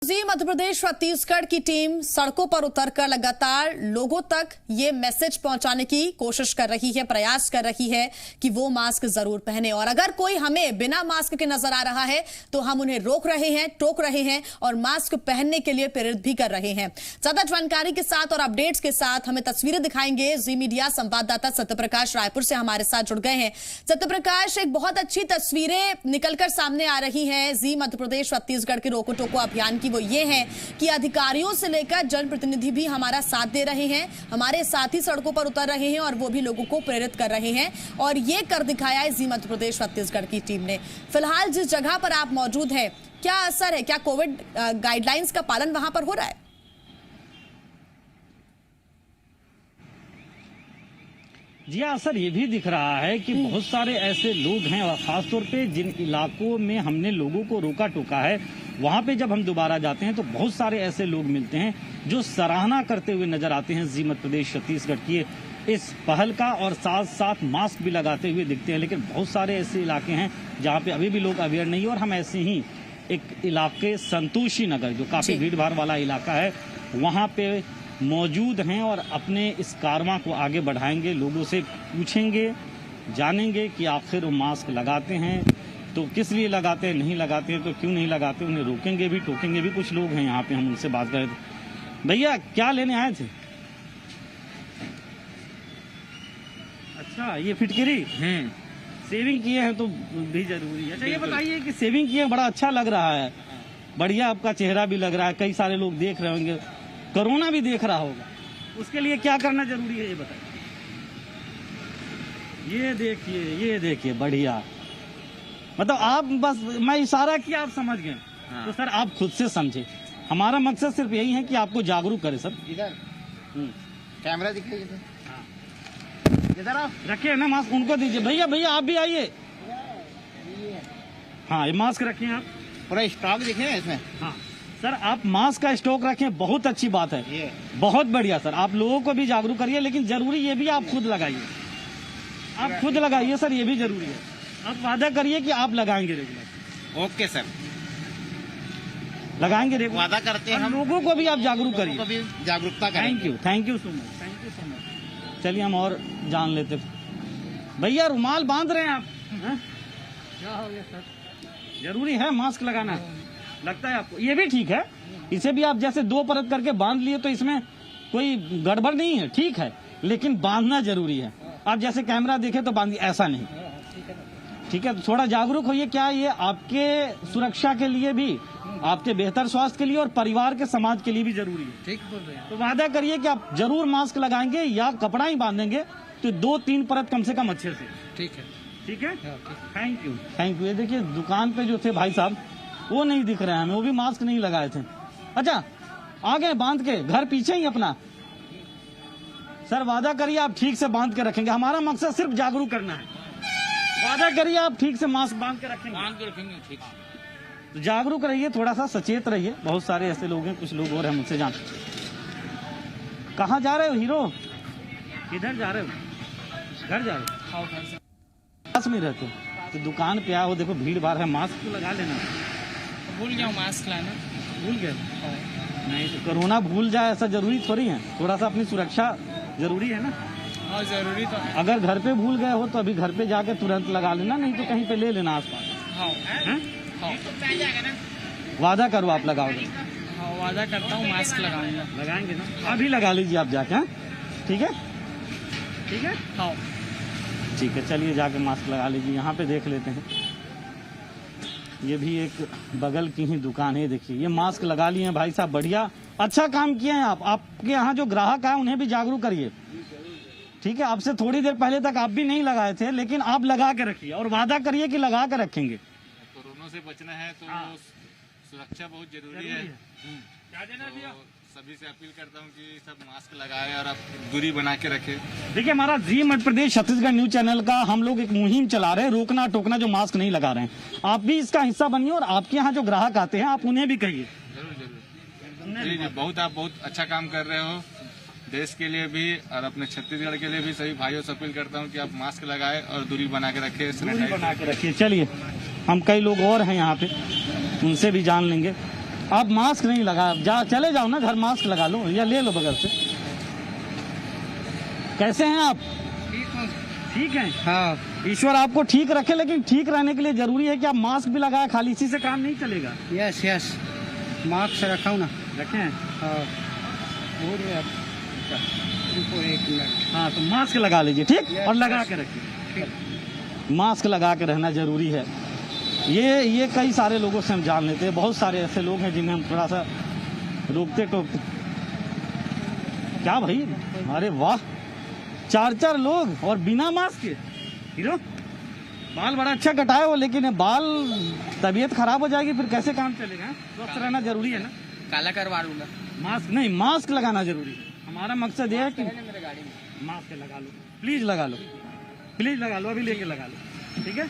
जी मध्य प्रदेश छत्तीसगढ़ की टीम सड़कों पर उतरकर लगातार लोगों तक ये मैसेज पहुंचाने की कोशिश कर रही है, प्रयास कर रही है कि वो मास्क जरूर पहने और अगर कोई हमें बिना मास्क के नजर आ रहा है तो हम उन्हें रोक रहे हैं, टोक रहे हैं और मास्क पहनने के लिए प्रेरित भी कर रहे हैं। ज्यादा जानकारी के साथ और अपडेट्स के साथ हमें तस्वीरें दिखाएंगे जी मीडिया संवाददाता सत्यप्रकाश रायपुर से हमारे साथ जुड़ गए हैं। सत्यप्रकाश, एक बहुत अच्छी तस्वीरें निकलकर सामने आ रही हैं जी मध्य प्रदेश छत्तीसगढ़ के रोको टोको अभियान की। वो ये है कि अधिकारियों से लेकर जनप्रतिनिधि भी हमारा साथ दे रहे हैं, हमारे साथ ही सड़कों पर उतर रहे हैं और वो भी लोगों को प्रेरित कर रहे हैं और ये कर दिखाया है जी मध्य प्रदेश छत्तीसगढ़ की टीम ने। फिलहाल जिस जगह पर आप मौजूद हैं, क्या असर है, क्या कोविड गाइडलाइंस का पालन वहां पर हो रहा है? जी हाँ, असर ये भी दिख रहा है कि बहुत सारे ऐसे लोग हैं और खासतौर पे जिन इलाकों में हमने लोगों को रोका टोका है, वहाँ पे जब हम दोबारा जाते हैं तो बहुत सारे ऐसे लोग मिलते हैं जो सराहना करते हुए नजर आते हैं जी मध्य प्रदेश छत्तीसगढ़ की इस पहल का और साथ साथ मास्क भी लगाते हुए दिखते हैं। लेकिन बहुत सारे ऐसे इलाके हैं जहाँ पे अभी भी लोग अवेयर नहीं है और हम ऐसे ही एक इलाके संतोषी नगर, जो काफी भीड़ भाड़ वाला इलाका है, वहाँ पे मौजूद हैं और अपने इस कारवां को आगे बढ़ाएंगे। लोगों से पूछेंगे, जानेंगे कि आखिर वो मास्क लगाते हैं तो किस लिए लगाते हैं, नहीं लगाते हैं तो क्यों नहीं लगाते, उन्हें रोकेंगे भी, टोकेंगे भी। कुछ लोग हैं यहाँ पे, हम उनसे बात कर रहे थे। भैया क्या लेने आए थे? अच्छा, ये फिटकरी सेविंग किए हैं तो भी जरूरी है। अच्छा ये बताइए कि सेविंग किए बड़ा अच्छा लग रहा है, बढ़िया आपका चेहरा भी लग रहा है, कई सारे लोग देख रहे होंगे, कोरोना भी देख रहा होगा, उसके लिए क्या करना जरूरी है ये बताइए। ये देखिए बढ़िया, मतलब आप बस मैं इशारा किया आप समझ गए। हाँ। तो सर आप खुद से समझे, हमारा मकसद सिर्फ यही है कि आपको जागरूक करे सर। इधर कैमरा दिखाइए सर। हाँ। इधर आप रखिए ना मास्क, उनको दीजिए। भैया भैया आप भी आइए। हाँ ये मास्क रखिए आप, पूरा स्टॉक दिखे इसमें। हाँ सर आप मास्क का स्टॉक रखें, बहुत अच्छी बात है, ये बहुत बढ़िया सर। आप लोगों को भी जागरूक करिए, लेकिन जरूरी ये भी आप खुद लगाइए, आप खुद लगाइए सर, ये भी जरूरी है। आप वादा करिए कि आप लगाएंगे रेगुलर। ओके सर, लगाएंगे रेगुलर, वादा करते हैं हम। लोगों को भी आप जागरूक करिए, लोगों को भी जागरूकता करें। Thank you so much, thank you so much. चलिए हम और जान लेते। भैया रुमाल बांध रहे हैं आप? क्या हो गया सर? जरूरी है मास्क लगाना, लगता है आपको? ये भी ठीक है, इसे भी आप जैसे दो परत करके बांध लिए तो इसमें कोई गड़बड़ नहीं है, ठीक है, लेकिन बांधना जरूरी है। आप जैसे कैमरा देखे तो बांधिए, ऐसा नहीं, ठीक है? तो थोड़ा जागरूक होइए। क्या ये आपके सुरक्षा के लिए भी, आपके बेहतर स्वास्थ्य के लिए और परिवार के समाज के लिए भी जरूरी है। ठीक बोल रहे हैं। तो वादा करिए कि आप जरूर मास्क लगाएंगे या कपड़ा ही बांधेंगे तो 2-3 परत कम से कम अच्छे से। ठीक है, ठीक है, थैंक यू, थैंक यू। ये देखिए दुकान पे जो थे भाई साहब, वो नहीं दिख रहे हैं हमें, वो भी मास्क नहीं लगाए थे। अच्छा आ गए बांध के, घर पीछे ही अपना। सर वादा करिए आप ठीक से बांध के रखेंगे, हमारा मकसद सिर्फ जागरूक करना है। वादा करिए आप ठीक से मास्क बांध के रखेंगे। बांध के रखेंगे, ठीक। तो जागरूक रहिए, थोड़ा सा सचेत रहिए। बहुत सारे ऐसे लोग हैं, कुछ लोग और हैं मुझसे जान। कहाँ जा रहे हो हीरो? किधर जा रहे हो? घर जा रहे हो? पास में रहते हो तो दुकान पे आओ, देखो भीड़ भाड़ है, मास्क तो लगा लेना। भूल गया मास्क लाना। भूल गए? नहीं तो कोरोना भूल जाए ऐसा जरूरी थोड़ी है, थोड़ा सा अपनी सुरक्षा जरूरी है ना। हाँ जरूरी तो है। अगर घर पे भूल गए हो तो अभी घर पे जाके तुरंत लगा लेना, नहीं तो कहीं पे ले लेना आसपास। हाँ हाँ, वादा करो आप लगाओगे? हाँ वादा करता हूँ मास्क लगाऊंगा। लगाएंगे ना? अभी लगा लीजिए आप जाके। हाँ ठीक है, ठीक है, हाँ ठीक है। चलिए जाके मास्क लगा लीजिए। यहाँ पे देख लेते हैं, ये भी एक बगल की ही दुकान है, देखिए ये मास्क लगा लिए हैं भाई साहब, बढ़िया, अच्छा काम किए हैं आप। आपके यहाँ जो ग्राहक है उन्हें भी जागरूक करिए, ठीक है? आपसे थोड़ी देर पहले तक आप भी नहीं लगाए थे, लेकिन आप लगा के रखिए और वादा करिए कि लगा के रखेंगे। कोरोना से बचना है तो सुरक्षा बहुत जरूरी है। तो सभी से अपील करता हूँ कि सब मास्क लगाए और आप दूरी बना के रखें। देखिए हमारा जी मध्य प्रदेश छत्तीसगढ़ न्यूज चैनल का हम लोग एक मुहिम चला रहे हैं, रोकना टोकना जो मास्क नहीं लगा रहे हैं। आप भी इसका हिस्सा बनिए और आपके यहाँ जो ग्राहक आते हैं आप उन्हें भी कहिए। जरूर जरूर जी, बहुत आप बहुत अच्छा काम कर रहे हो, देश के लिए भी और अपने छत्तीसगढ़ के लिए भी। सभी भाइयों से अपील करता हूँ कि आप मास्क लगाए और दूरी बना के रखें, दूरी बना के रखिए। चलिए हम कई लोग और हैं यहाँ पे, उनसे भी जान लेंगे। आप मास्क नहीं लगा, चले जाओ ना घर, मास्क लगा लो या ले लो बगल से। कैसे हैं आप? ठीक है। हाँ ईश्वर आपको ठीक रखे, लेकिन ठीक रहने के लिए जरूरी है कि आप मास्क भी लगाए, खाली इसी से काम नहीं चलेगा। यस यस मास्क रखा हूँ ना। रखे हैं? हाँ हो गया। रुको 1 मिनट। हाँ तो मास्क लगा लीजिए, ठीक, और लगा के रखिए। मास्क लगा के रहना जरूरी है। ये कई सारे लोगों से हम जान लेते हैं, बहुत सारे ऐसे लोग हैं जिन्हें हम थोड़ा सा रोकते टोकते। क्या भाई, अरे वाह, 4 लोग और बिना मास्क के। हीरो बाल बड़ा अच्छा कटाए हो, लेकिन ये बाल तबीयत खराब हो जाएगी, फिर कैसे काम चलेगा? स्वस्थ रहना जरूरी है ना। काला करवा लूंगा। मास्क नहीं, मास्क लगाना जरूरी है। हमारा मकसद ये है कि मेरे गाड़ी में मास्क लगा लो, प्लीज लगा लो, प्लीज लगा लो, अभी लेके लगा लो, ठीक है,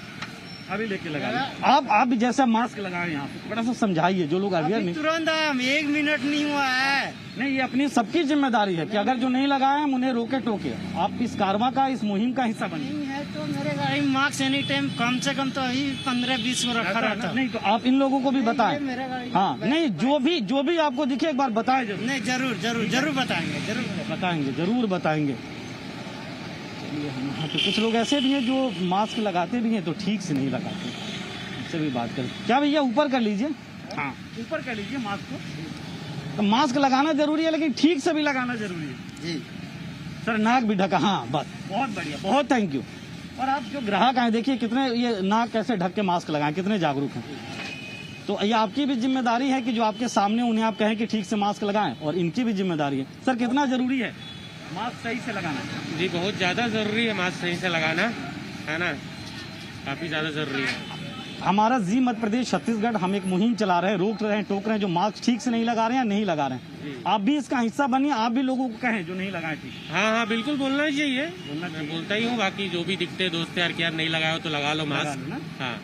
अभी लेके लगा लो। आप भी जैसा मास्क लगाए यहाँ पे, थोड़ा सा समझाइए जो लोग अवेयर नहीं। तुरंत हम 1 मिनट नहीं हुआ है। नहीं, ये अपनी सबकी जिम्मेदारी है कि अगर जो नहीं लगाए हम उन्हें रोके टोके। आप इस कारवां का, इस मुहिम का हिस्सा बनिए। नहीं है तो मेरे गाड़ी में मास्क एनी टाइम कम से कम तो अभी 15-20 में रखा रहता है। नहीं तो आप इन लोगों को भी बताएं। मेरे गाड़ी हाँ नहीं, जो भी आपको दिखे एक बार बताएं जरूर। नहीं जरूर बताएंगे, जरूर बताएंगे। हाँ, तो कुछ लोग ऐसे भी हैं जो मास्क लगाते भी हैं तो ठीक से नहीं लगाते, उससे भी बात करें। क्या भैया ऊपर कर लीजिए, हाँ ऊपर कर लीजिए मास्क को। तो मास्क लगाना जरूरी है, लेकिन ठीक से भी लगाना जरूरी है जी। सर, नाक भी ढका, हाँ बस, बहुत बढ़िया, बहुत थैंक यू। और आप जो ग्राहक आए, देखिए कितने ये नाक कैसे ढक के मास्क लगाएं, कितने जागरूक हैं। तो ये आपकी भी जिम्मेदारी है कि जो आपके सामने उन्हें आप कहें कि ठीक से मास्क लगाएं, और इनकी भी जिम्मेदारी है। सर कितना जरूरी है मास्क सही से लगाना? जी बहुत ज्यादा जरूरी है मास्क सही से लगाना, है ना, काफी ज्यादा जरूरी है। हमारा जी मध्य प्रदेश छत्तीसगढ़, हम एक मुहिम चला रहे हैं, रोक रहे हैं, टोक रहे हैं जो मास्क ठीक से नहीं लगा रहे हैं, नहीं लगा रहे हैं। आप भी इसका हिस्सा बनिए, आप भी लोगों को कहें जो नहीं लगाए ठीक। हाँ बिल्कुल बोलना ही चाहिए, मैं बोलता ही हूँ। बाकी जो भी दिखते दोस्त यार कि यार नहीं लगाओ तो लगा लो मास्क। हाँ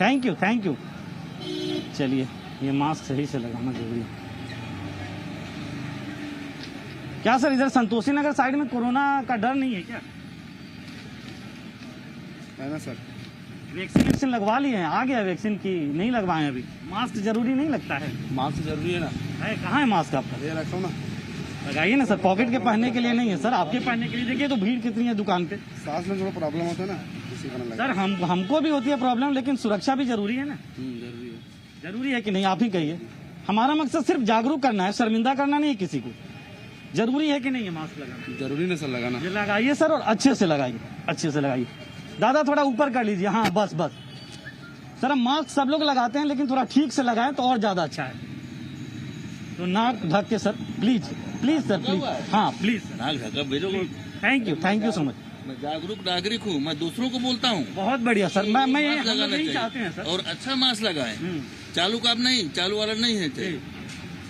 थैंक यू। चलिए, ये मास्क सही से लगाना जरूरी है। क्या सर, इधर संतोषी नगर साइड में कोरोना का डर नहीं है क्या? है ना सर। वैक्सीन लगवा लिए हैं, आ गया वैक्सीन की नहीं लगवाए अभी? मास्क जरूरी नहीं लगता है? मास्क जरूरी है ना। है, कहाँ है मास्क आपका? ये रखो ना। लगाइए ना सर, पॉकेट के पहनने के लिए नहीं है सर, आपके पहनने के लिए। देखिए तो भीड़ कितनी है दुकान पे। सांस में थोड़ा प्रॉब्लम होता है ना, इसी कारण लगा। सर हमको भी होती है प्रॉब्लम, लेकिन सुरक्षा भी जरूरी है ना। जरूरी है। जरूरी है कि नहीं, आप ही कहिए। हमारा मकसद सिर्फ जागरूक करना है, शर्मिंदा करना नहीं है किसी को। जरूरी है कि नहीं है मास्क लगाना? जरूरी ना सर लगाना। ये लगाइए सर, और अच्छे से लगाइए, अच्छे से लगाइए। दादा थोड़ा ऊपर कर लीजिए, हाँ बस सर। हम मास्क सब लोग लगाते हैं, लेकिन थोड़ा ठीक से लगाएं तो और ज्यादा अच्छा है। तो नाक ढक के सर, प्लीज सर, प्लीज, हाँ प्लीज सर। नाक ढका बिल्कुल। Thank you so much. मैं जागरूक नागरिक हूँ, मैं दूसरों को बोलता हूँ बहुत बढ़िया सर, मैं मास्क हम लोग लगाना यही चाहते हैं चाहिए सर। और अच्छा मास्क लगाएं। चालू का नहीं, चालू वाला नहीं है चाहिए।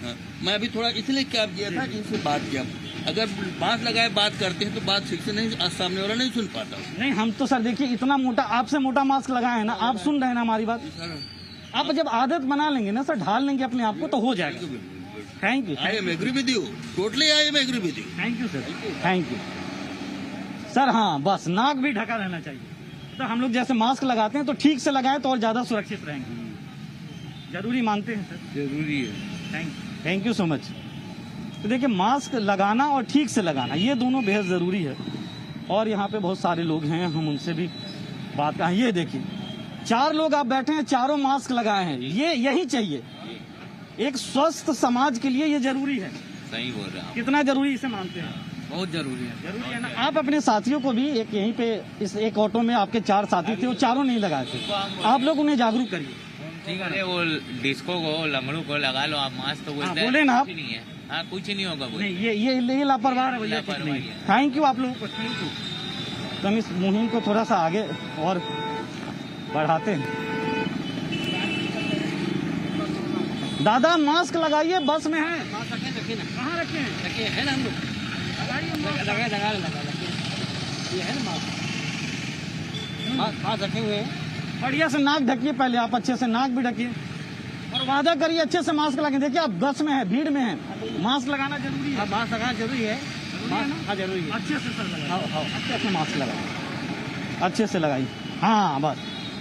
हाँ, मैं अभी थोड़ा इसलिए क्या किया था, इनसे बात किया। अगर मास्क लगाए बात करते हैं तो बात ठीक से नहीं, सामने वाला नहीं सुन पाता। नहीं, हम तो सर देखिए इतना मोटा, आपसे मोटा मास्क लगाए हैं ना, आप सुन रहे हैं ना हमारी बात। आप जब आदत बना लेंगे ना सर, ढाल लेंगे अपने आप को, तो हो जाएगा। Thank you. I am agree with you, totally I am agree with you. Thank you sir, thank you sir. हाँ बस, नाक भी ढका रहना चाहिए। तो हम लोग जैसे मास्क लगाते हैं तो ठीक से लगाएं तो और ज्यादा सुरक्षित रहेंगे। जरूरी मानते हैं सर? जरूरी है। Thank you so much. तो देखिए, मास्क लगाना और ठीक से लगाना, ये दोनों बेहद जरूरी है। और यहाँ पे बहुत सारे लोग हैं, हम उनसे भी बात करें। ये देखिए 4 लोग आप बैठे हैं, चारों मास्क लगाए हैं। ये यही चाहिए, एक स्वस्थ समाज के लिए ये जरूरी है। सही बोल रहे हैं। कितना जरूरी इसे मानते हैं? बहुत जरूरी है। जरूरी है ना। आप अपने साथियों को भी, एक यहीं पे इस एक ऑटो में आपके 4 साथी थे, वो चारों नहीं लगाए थे, आप लोग उन्हें जागरूक करिए। ठीक है, वो डिस्को को, लंगड़ू को लगा लो आप मास्क, तो बोलते हैं बोले ना आप। कुछ नहीं है। हाँ कुछ नहीं होगा। नहीं, ये लापरवाह है भैया, ठीक नहीं। थैंक यू आप लोगों को, थैंक यू। तो हम इस मुहिम को थोड़ा सा आगे और बढ़ाते हैं। दादा मास्क लगाइए, बस में है। कहाँ रखे हैं? है ना हम लोग लगा ये है ना मास्क रखे हुए हैं। बढ़िया से नाक ढकिए, पहले आप अच्छे से नाक भी ढकिए और वादा करिए अच्छे से मास्क लगे। देखिए आप बस में है, भीड़ में है, मास्क लगाना जरूरी है। मास्क लगाना जरूरी है। हाँ जरूरी है। अच्छे से सर लगाइए, अच्छे से मास्क लगाइए, अच्छे से लगाइए। हाँ बस,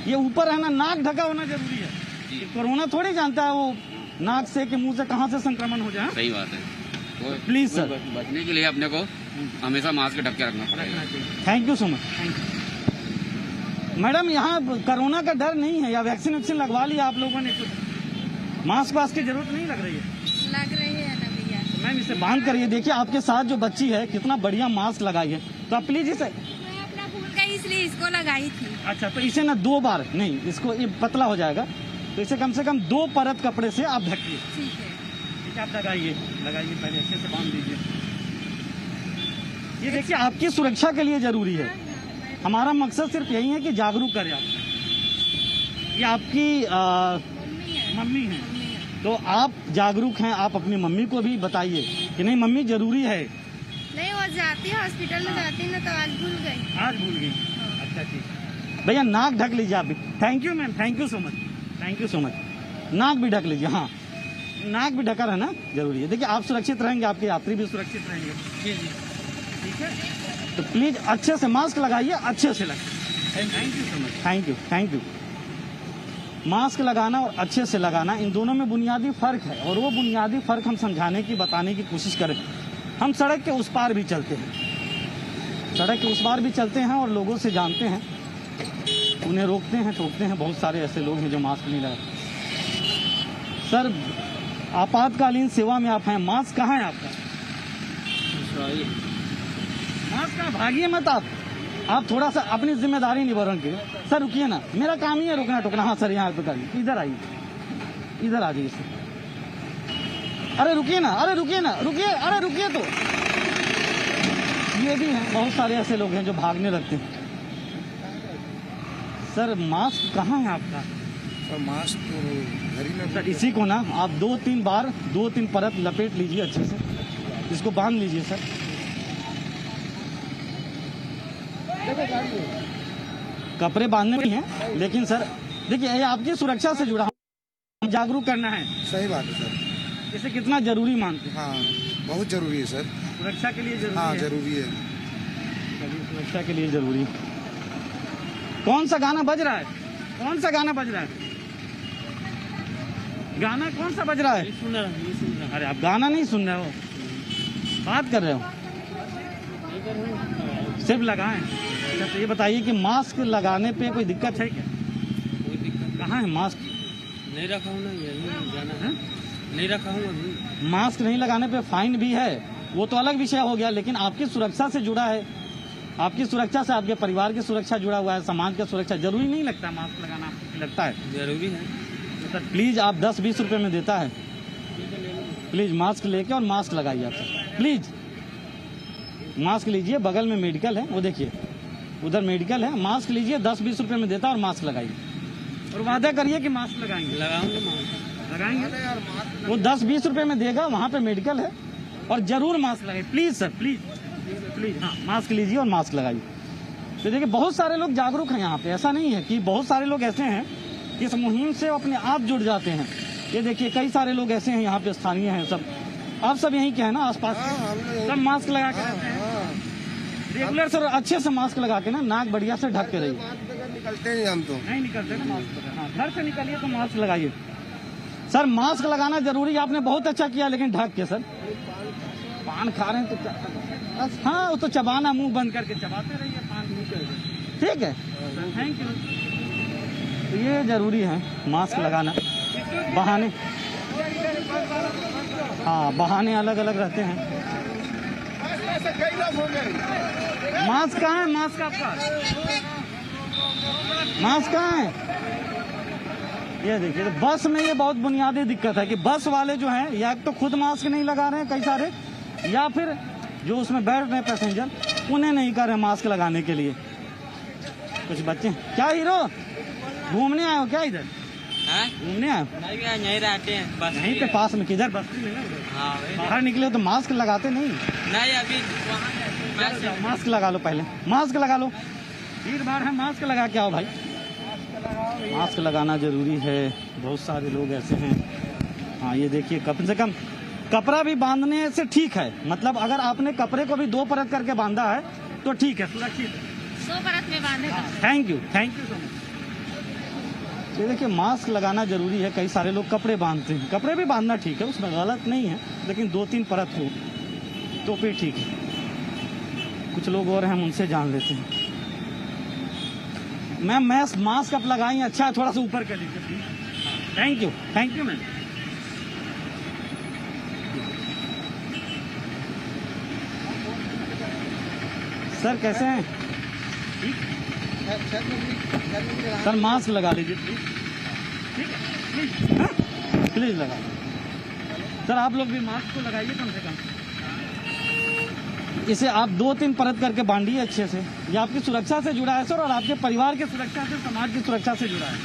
ये ऊपर है ना, नाक ढका होना जरूरी है। कोरोना थोड़ी जानता है वो नाक से कि मुंह से कहाँ से संक्रमण हो जाए। सही बात है। प्लीज सर, बचने के लिए अपने को हमेशा मास्क ढक के रखना पड़ेगा। Thank you so much. Madam यहाँ कोरोना का डर नहीं है या वैक्सीन लगवा लिया आप लोगों ने? कुछ मास्क वास्क की जरूरत नहीं लग रही है? लग रही है ना भैया। मैम इसे बांध करिए। देखिए आपके साथ जो बच्ची है कितना बढ़िया मास्क लगाई है, तो आप प्लीज इसे। मैं अपना भूल गई इसलिए इसको लगाई थी। अच्छा, तो इसे ना 2 बार नहीं, इसको ये पतला हो जाएगा, तो इसे कम से कम 2 परत कपड़े से आप ढकिए। ठीक है। ठीक है, आप लगाइए पहले अच्छे से बांध दीजिए। ये देखिए आपकी सुरक्षा के लिए जरूरी है। हमारा मकसद सिर्फ यही है कि जागरूक करें आप। ये आपकी मम्मी है, तो आप जागरूक हैं, आप अपनी मम्मी को भी बताइए कि नहीं मम्मी जरूरी है। नहीं, वो जाती है हॉस्पिटल में जाती है ना, तो आज भूल गई। आज भूल गई? अच्छा ठीक। भैया नाक ढक लीजिए आप भी। Thank you ma'am, thank you so much, thank you so much. नाक भी ढक लीजिए। हाँ, नाक भी ढका रहना जरूरी है। देखिए आप सुरक्षित रहेंगे, आपके यात्री भी सुरक्षित रहेंगे। जी जी ठीक है, तो प्लीज अच्छे से मास्क लगाइए, अच्छे से लगाइए। Thank you so much, thank you thank you. Mask लगाना और अच्छे से लगाना, इन दोनों में बुनियादी फर्क है, और वो बुनियादी फर्क हम समझाने की, बताने की कोशिश करें। हम सड़क के उस पार भी चलते हैं, सड़क के उस पार भी चलते हैं और लोगों से जानते हैं, उन्हें रोकते हैं, टोकते हैं। बहुत सारे ऐसे लोग हैं जो मास्क नहीं लगाते। सर आपातकालीन सेवा में आप हैं, मास्क कहाँ है आपका? मास्क कहाँ? भागिए मत आप थोड़ा सा अपनी जिम्मेदारी निभाएंगे। सर रुकिए ना, मेरा काम ही है रोकना टोकना। हाँ सर, यहाँ पे करिए, इधर आइए, इधर आ जाइए सर। अरे रुकिए ना, अरे रुकिए ना, रुकिए, अरे रुकिए। तो ये भी हैं, बहुत सारे ऐसे लोग हैं जो भागने लगते हैं। सर मास्क कहाँ है आपका? सर मास्क तो घर ही में। सर इसी को ना आप 2-3 बार 2-3 परत लपेट लीजिए अच्छे से, इसको बांध लीजिए सर। कपड़े बांधने भी हैं, लेकिन सर देखिए ये आपकी सुरक्षा से जुड़ा, जागरूक करना है। सही बात है सर। इसे कितना जरूरी मानते हैं? हाँ बहुत जरूरी है सर। सुरक्षा के लिए जरूरी हाँ है। जरूरी है। चलिए, सुरक्षा के लिए जरूरी है। कौन सा गाना बज रहा है? कौन सा गाना बज रहा है? गाना कौन सा बज रहा है? सुन रहा। अरे आप गाना नहीं सुन रहे हो, बात कर रहे हो, सिर्फ लगाएं। अच्छा तो ये बताइए कि मास्क लगाने पे कोई दिक्कत है क्या? कोई दिक्कत कहाँ है मास्क? नहीं रखा हूँ ना, यही जाना है, नहीं रखा हूँ अभी। मास्क नहीं लगाने पे फाइन भी है, वो तो अलग विषय हो गया, लेकिन आपकी सुरक्षा से जुड़ा है। आपकी सुरक्षा से आपके परिवार की सुरक्षा जुड़ा हुआ है, समाज की सुरक्षा। जरूरी नहीं लगता मास्क लगाना, आपको लगता है जरूरी है? तो सर प्लीज आप 10-20 रुपए में देता है, प्लीज मास्क लेके और मास्क लगाइए आप सर, प्लीज मास्क लीजिए। बगल में मेडिकल है, वो देखिए उधर मेडिकल है, मास्क लीजिए, 10-20 रुपए में देता है और मास्क लगाइए, और वादा करिए कि मास्क लगाएंगे। लगाऊंगा, लगाएंगे, वो 10-20 रुपए में देगा, वहाँ पे मेडिकल है, और जरूर मास्क लगाइए प्लीज सर, प्लीज प्लीज। हाँ मास्क लीजिए और मास्क लगाइए। तो देखिए बहुत सारे लोग जागरूक हैं यहाँ पे, ऐसा नहीं है कि बहुत सारे लोग ऐसे हैं कि इस मुहिम से अपने आप जुड़ जाते हैं। ये देखिए कई सारे लोग ऐसे हैं यहाँ पे, स्थानीय हैं सब, आप सब यहीं के हैं ना आसपास के? सब मास्क लगा के रहते हैं रेगुलर सर, अच्छे से मास्क लगा के ना, नाक बढ़िया से ढक के रहिए। निकलते नहीं हम तो। नहीं निकलते ना मास्क। हाँ घर से निकलिए तो मास्क लगाइए सर, मास्क लगाना जरूरी है। आपने बहुत अच्छा किया, लेकिन ढक के सर। पान खा रहे हैं तो क्या? हाँ वो तो चबाना, मुंह बंद करके चबाते रहिए पान, ठीक है, थैंक यू। तो ये जरूरी है मास्क लगाना। बहाने, हाँ बहाने अलग अलग रहते हैं। मास्क कहाँ है? मास्क आपका मास्क कहाँ है? ये देखिए बस में ये बहुत बुनियादी दिक्कत है कि बस वाले जो हैं, या तो खुद मास्क नहीं लगा रहे हैं कई सारे, या फिर जो उसमें बैठ रहे हैं पैसेंजर, उन्हें नहीं कर रहे मास्क लगाने के लिए। कुछ बच्चे क्या हीरो घूमने आए हो क्या? इधर घूमने आए हो? नहीं रहते हैं बस यहीं पे पास में, किधर बस्ती में ना? हाँ बाहर निकले हो तो मास्क लगाते नहीं? नहीं, अभी मास्क लगा लो, पहले मास्क लगा लो, भीड़ भाड़ है, मास्क लगा के आओ भाई। मास्क लगाना जरूरी है, बहुत सारे लोग ऐसे हैं। हाँ ये देखिए कम से कम कपड़ा भी बांधने से ठीक है, मतलब अगर आपने कपड़े को भी 2 परत करके बांधा है तो ठीक है, सुरक्षित है। 2 परत में बांधे। Thank you so much. ये देखिए मास्क लगाना जरूरी है। कई सारे लोग कपड़े बांधते हैं, कपड़े भी बांधना ठीक है, उसमें गलत नहीं है, लेकिन 2-3 परत हो तो फिर ठीक है। कुछ लोग और हैं, हम उनसे जान लेते हैं। मैम मैं मास्क आप लगाई, अच्छा है, थोड़ा सा ऊपर कर लीजिए। Thank you ma'am. सर कैसे हैं? सर मास्क लगा लीजिए प्लीज। ठीक है प्लीज लगा लीजिए। सर आप लोग भी मास्क को लगाइए कम से कम। इसे आप 2-3 परत करके बांधिए अच्छे से। ये आपकी सुरक्षा से जुड़ा है सर, और आपके परिवार की सुरक्षा से, समाज की सुरक्षा से जुड़ा है।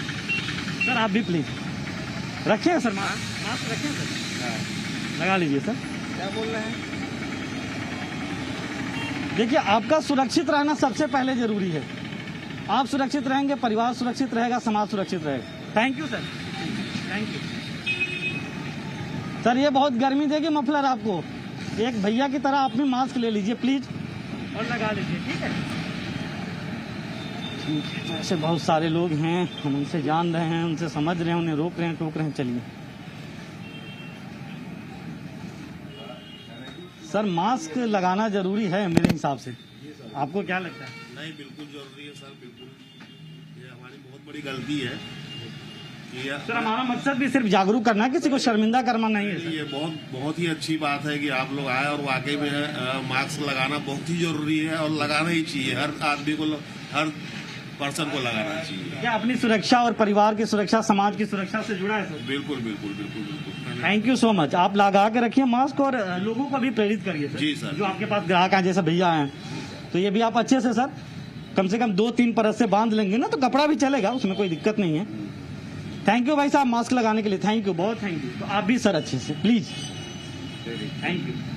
सर आप भी प्लीज रखिए सर, मास्क रखिए सर, लगा लीजिए सर। क्या बोल रहे हैं? देखिए आपका सुरक्षित रहना सबसे पहले जरूरी है। आप सुरक्षित रहेंगे, परिवार सुरक्षित रहेगा, समाज सुरक्षित रहेगा। Thank you sir, thank you sir. ये बहुत गर्मी देगी मफलर आपको, एक भैया की तरह आप भी मास्क ले लीजिए प्लीज और लगा लीजिए। ठीक है, ऐसे बहुत सारे लोग हैं, हम उनसे जान रहे हैं, उनसे समझ रहे हैं, उन्हें रोक रहे हैं, टोक रहे हैं। चलिए सर मास्क लगाना जरूरी है मेरे हिसाब से, आपको क्या लगता है? नहीं, बिल्कुल जरूरी है सर, बिल्कुल। ये हमारी बहुत बड़ी गलती है कि सर हमारा मकसद भी सिर्फ जागरूक करना है, किसी को शर्मिंदा करना नहीं है सर। ये बहुत ही अच्छी बात है कि आप लोग आए, और वाकई में मास्क लगाना बहुत ही जरूरी है और लगाना ही चाहिए। हर आदमी को, हर पर्सन को लगाना चाहिए। क्या अपनी सुरक्षा और परिवार की सुरक्षा, समाज की सुरक्षा से जुड़ा है सर? बिल्कुल बिल्कुल बिल्कुल बिल्कुल। Thank you so much. आप लगा के रखिए मास्क और लोगों को भी प्रेरित करिए सर। जी सर। जो आपके पास ग्राहक हैं, जैसे भैया हैं, तो ये भी आप अच्छे से सर कम से कम 2-3 परत से बांध लेंगे ना, तो कपड़ा भी चलेगा, उसमें कोई दिक्कत नहीं है। थैंक यू भाई साहब मास्क लगाने के लिए, थैंक यू, बहुत थैंक यू। तो आप भी सर अच्छे से प्लीज,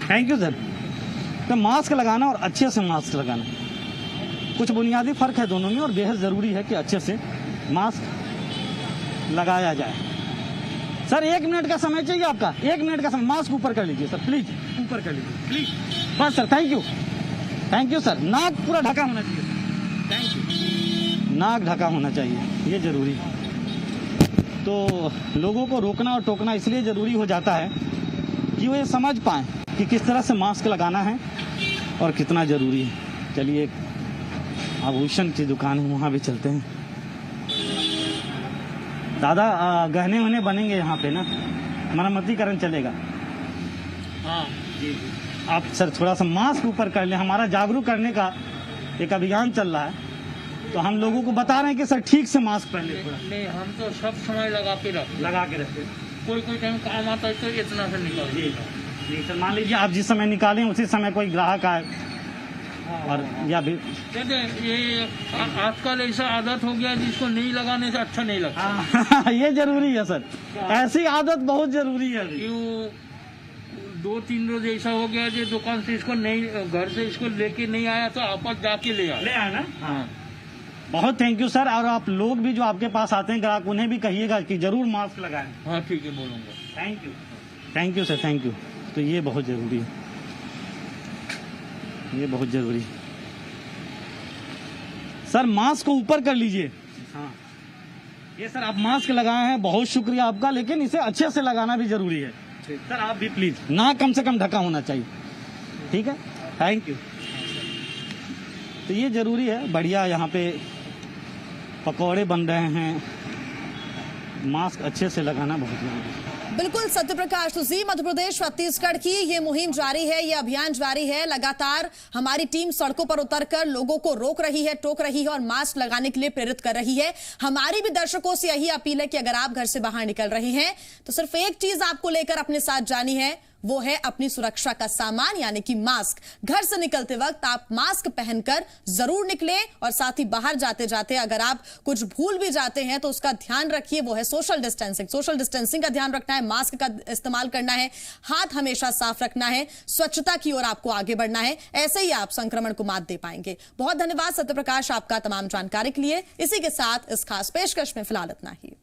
थैंक यू सर। तो मास्क लगाना और अच्छे से मास्क लगाना, कुछ बुनियादी फर्क है दोनों में, और बेहद जरूरी है कि अच्छे से मास्क लगाया जाए। सर 1 मिनट का समय चाहिए आपका, 1 मिनट का समय। मास्क ऊपर कर लीजिए सर प्लीज, ऊपर कर लीजिए प्लीज, बस सर। Thank you sir. नाक पूरा ढका होना चाहिए, थैंक यू। नाक ढका होना चाहिए, ये जरूरी है। तो लोगों को रोकना और टोकना इसलिए जरूरी हो जाता है कि वो ये समझ पाएं कि किस तरह से मास्क लगाना है और कितना जरूरी है। चलिए आभूषण की दुकान है, वहाँ भी चलते हैं। दादा गहने वहने बनेंगे यहाँ पे ना, मरम्मतीकरण चलेगा? हाँ जी। आप सर थोड़ा सा मास्क ऊपर कर लें, हमारा जागरूक करने का एक अभियान चल रहा है, तो हम लोगों को बता रहे हैं कि सर ठीक से मास्क पहने। नहीं, हम तो सब समय लगा के रखते, कोई टाइम काम आता है तो इतना से निकाल। जी सर, मान लीजिए आप जिस समय निकालें उसी समय कोई ग्राहक आए, और या भी ये आजकल ऐसा आदत हो गया जिसको नहीं लगाने से अच्छा नहीं लगता। ये जरूरी है सर, ऐसी आदत बहुत जरूरी है। 2-3 रोज ऐसा हो गया जो दुकान से इसको नहीं, घर से इसको लेके नहीं आया तो आपस जाके ले आया ना। हाँ, बहुत थैंक यू सर। और आप लोग भी जो आपके पास आते हैं ग्राहक, उन्हें भी कहिएगा कि जरूर मास्क लगाएं। हाँ ठीक है, बोलूँगा। Thank you sir, thank you. तो ये बहुत जरूरी है, ये बहुत जरूरी है सर। मास्क को ऊपर कर लीजिए। हाँ ये सर आप मास्क लगाए हैं, बहुत शुक्रिया आपका, लेकिन इसे अच्छे से लगाना भी जरूरी है सर। आप भी प्लीज, ना कम से कम ढका होना चाहिए, ठीक है, थैंक यू। तो ये जरूरी है। बढ़िया यहाँ पे पकौड़े बन रहे हैं, मास्क अच्छे से लगाना बहुत जरूरी है। बिल्कुल सत्यप्रकाश, तो जी मध्य प्रदेश छत्तीसगढ़ की ये मुहिम जारी है, ये अभियान जारी है। लगातार हमारी टीम सड़कों पर उतरकर लोगों को रोक रही है, टोक रही है और मास्क लगाने के लिए प्रेरित कर रही है। हमारी भी दर्शकों से यही अपील है कि अगर आप घर से बाहर निकल रहे हैं तो सिर्फ एक चीज आपको लेकर अपने साथ जानी है, वो है अपनी सुरक्षा का सामान, यानी कि मास्क। घर से निकलते वक्त आप मास्क पहनकर जरूर निकलें, और साथ ही बाहर जाते जाते अगर आप कुछ भूल भी जाते हैं तो उसका ध्यान रखिए, वो है सोशल डिस्टेंसिंग। सोशल डिस्टेंसिंग का ध्यान रखना है, मास्क का इस्तेमाल करना है, हाथ हमेशा साफ रखना है, स्वच्छता की ओर आपको आगे बढ़ना है। ऐसे ही आप संक्रमण को मात दे पाएंगे। बहुत धन्यवाद सत्यप्रकाश आपका तमाम जानकारी के लिए। इसी के साथ इस खास पेशकश में फिलहाल इतना ही।